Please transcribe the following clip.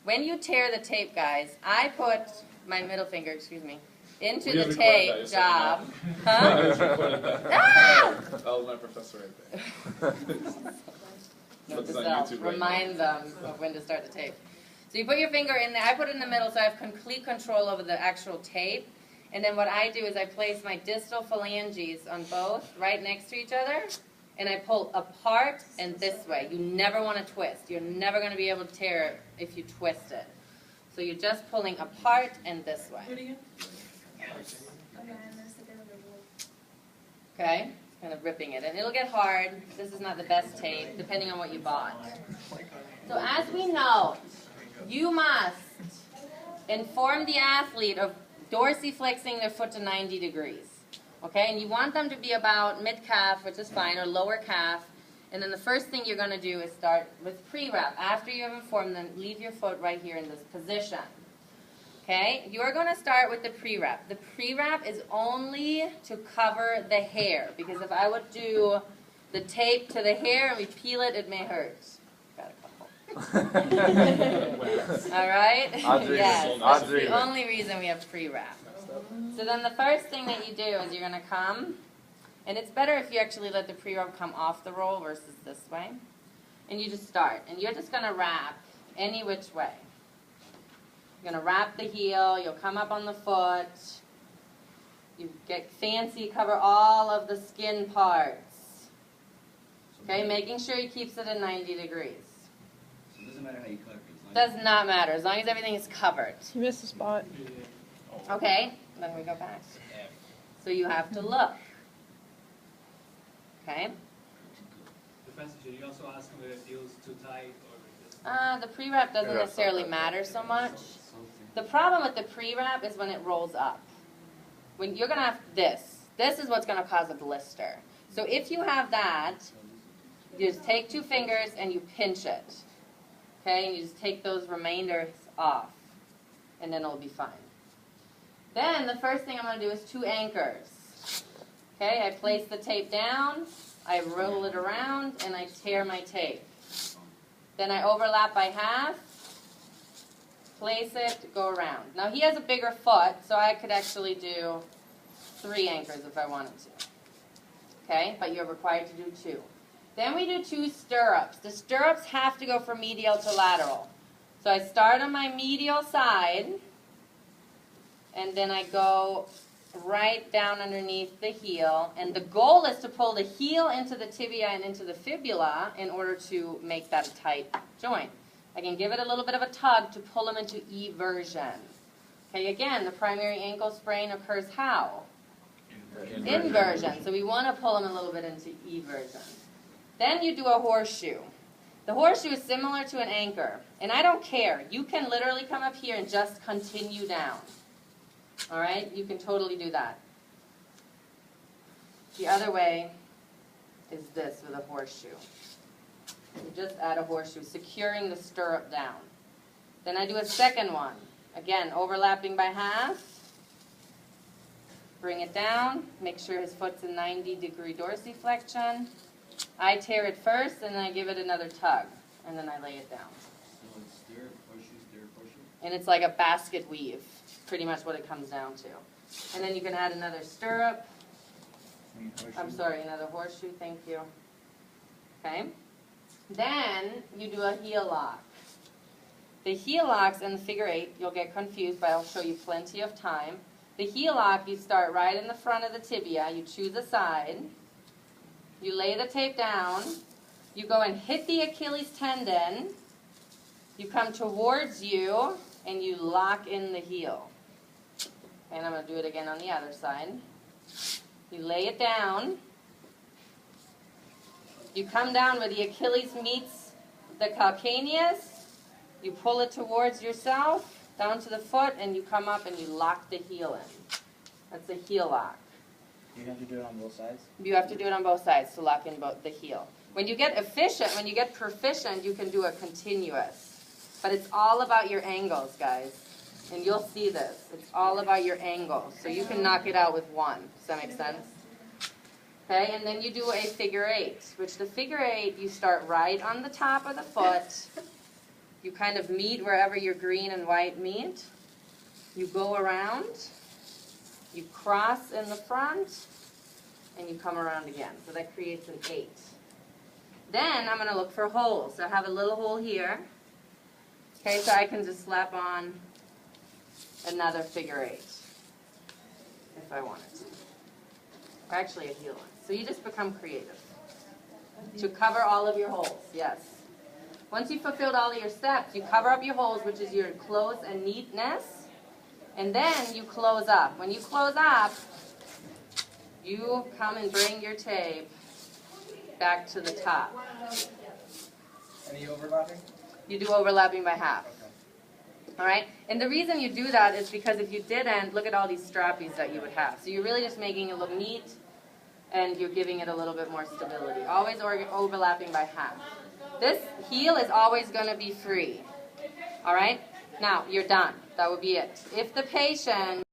when you tear the tape, guys, I put my middle finger, excuse me, into the tape job. Huh? Ah! That was my professor right there. Remind them of when to start the tape. So you put your finger in there. I put it in the middle so I have complete control over the actual tape. And then what I do is I place my distal phalanges on both right next to each other. And I pull apart and this way. You never want to twist. You're never going to be able to tear it if you twist it. So you're just pulling apart and this way. Okay? Kind of ripping it. And it'll get hard. This is not the best tape, depending on what you bought. So as we know, you must inform the athlete of dorsiflexing their foot to 90 degrees. Okay, and you want them to be about mid-calf, which is fine, or lower calf. And then the first thing you're going to do is start with pre-wrap. After you have informed them, leave your foot right here in this position. Okay, you're going to start with the pre-wrap. The pre-wrap is only to cover the hair, because if I would do the tape to the hair and we peel it, it may hurt. Got a couple. All right? Yes, that's the only reason we have pre-wrap. So then the first thing that you do is you're going to come, and it's better if you actually let the pre-wrap come off the roll versus this way. And you just start, and you're just going to wrap any which way. You're going to wrap the heel, you'll come up on the foot, you get fancy, cover all of the skin parts. Okay, making sure he keeps it at 90 degrees. So it doesn't matter how you cover it? Does not matter, as long as everything is covered. You missed a spot. Okay, then we go back. So you have to look. Okay? Professor, should you also ask them if it feels too tight or The pre-wrap doesn't necessarily matter so much. The problem with the pre-wrap is when it rolls up. When you're going to have this. This is what's going to cause a blister. So if you have that, you just take 2 fingers and you pinch it. Okay? And you just take those remainders off. And then it'll be fine. Then the first thing I'm going to do is 2 anchors. Okay, I place the tape down, I roll it around, and I tear my tape. Then I overlap by half, place it, go around. Now he has a bigger foot, so I could actually do 3 anchors if I wanted to. Okay, but you're required to do 2. Then we do 2 stirrups. The stirrups have to go from medial to lateral. So I start on my medial side, and then I go right down underneath the heel. And the goal is to pull the heel into the tibia and into the fibula in order to make that a tight joint. I can give it a little bit of a tug to pull them into eversion. Okay, again, the primary ankle sprain occurs how? Inversion. So we want to pull them a little bit into eversion. Then you do a horseshoe. The horseshoe is similar to an anchor. And I don't care. You can literally come up here and just continue down. All right? You can totally do that. The other way is this with a horseshoe. You just add a horseshoe, securing the stirrup down. Then I do a second one. Again, overlapping by half. Bring it down. Make sure his foot's in 90-degree dorsiflexion. I tear it first, and then I give it another tug. And then I lay it down. So it's stirrup, horseshoe. And it's like a basket weave. Pretty much what it comes down to. And then you can add another stirrup. I'm sorry, another horseshoe, thank you. Okay. Then you do a heel lock. The heel locks in the figure 8, you'll get confused, but I'll show you plenty of time. The heel lock, you start right in the front of the tibia. You choose a side. You lay the tape down. You go and hit the Achilles tendon. You come towards you, and you lock in the heel. And I'm going to do it again on the other side. You lay it down. You come down where the Achilles meets the calcaneus. You pull it towards yourself, down to the foot, and you come up and you lock the heel in. That's a heel lock. You have to do it on both sides? You have to do it on both sides to lock in both the heel. When you get efficient, when you get proficient, you can do a continuous. But it's all about your angles, guys. And you'll see this. It's all about your angles. So you can knock it out with one. Does that make sense? Okay, and then you do a figure 8, which the figure 8, you start right on the top of the foot. You kind of meet wherever your green and white meet. You go around, you cross in the front, and you come around again. So that creates an 8. Then I'm going to look for holes. So I have a little hole here. Okay, so I can just slap on another figure 8 if I wanted to. Or actually a heel one. So you just become creative to cover all of your holes. Yes. Once you've fulfilled all of your steps, you cover up your holes, which is your close and neatness, and then you close up. When you close up, you come and bring your tape back to the top. Any overlapping? You do overlapping by half. All right? And the reason you do that is because if you didn't, look at all these strappies that you would have. So you're really just making it look neat, and you're giving it a little bit more stability. Always overlapping by half. This heel is always going to be free. All right? Now, you're done. That would be it. If the patient